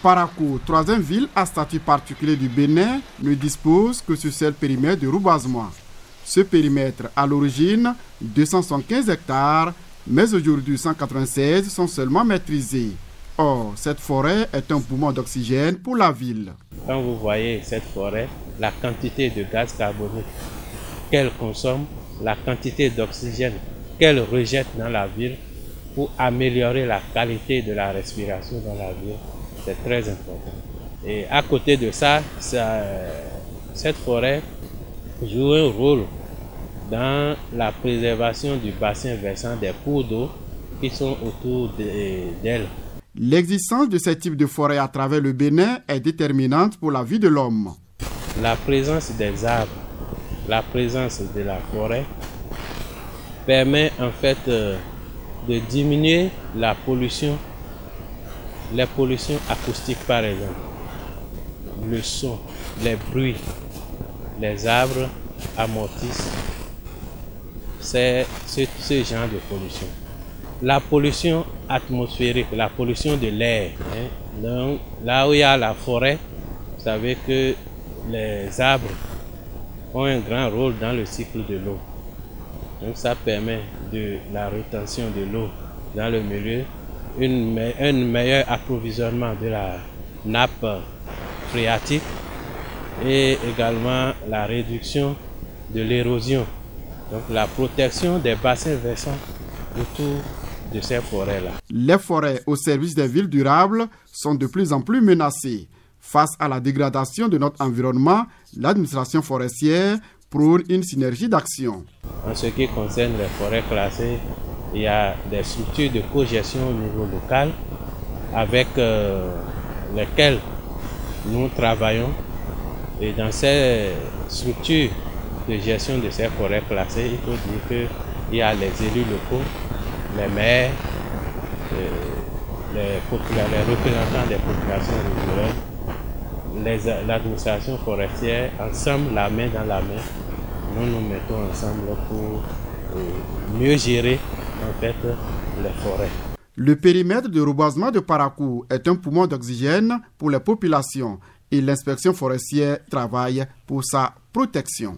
Parakou, troisième ville à statut particulier du Bénin, ne dispose que sur seul périmètre de reboisement. Ce périmètre, à l'origine, 275 hectares, mais aujourd'hui 196 sont seulement maîtrisés. Or, cette forêt est un poumon d'oxygène pour la ville. Quand vous voyez cette forêt, la quantité de gaz carbonique qu'elle consomme, la quantité d'oxygène qu'elle rejette dans la ville pour améliorer la qualité de la respiration dans la ville, c'est très important. Et à côté de ça, cette forêt joue un rôle dans la préservation du bassin versant des cours d'eau qui sont autour d'elle. L'existence de ce type de forêt à travers le Bénin est déterminante pour la vie de l'homme. La présence des arbres, la présence de la forêt permet en fait de diminuer la pollution, les pollutions acoustiques par exemple, le son, les bruits, les arbres amortissent ce genre de pollution. La pollution atmosphérique, la pollution de l'air, donc là où il y a la forêt, vous savez que les arbres ont un grand rôle dans le cycle de l'eau. Donc ça permet de la rétention de l'eau dans le milieu, un meilleur approvisionnement de la nappe phréatique et également la réduction de l'érosion. Donc la protection des bassins versants autour de ces forêts-là. Les forêts au service des villes durables sont de plus en plus menacées. Face à la dégradation de notre environnement, l'administration forestière prône une synergie d'action. En ce qui concerne les forêts classées, il y a des structures de cogestion au niveau local avec lesquelles nous travaillons. Et dans ces structures de gestion de ces forêts classées, il faut dire qu'il y a les élus locaux, les maires, les représentants des populations rurales, l'administration forestière, ensemble, la main dans la main, nous nous mettons ensemble pour mieux gérer en fait les forêts. Le périmètre de reboisement de Parakou est un poumon d'oxygène pour les populations et l'inspection forestière travaille pour sa protection.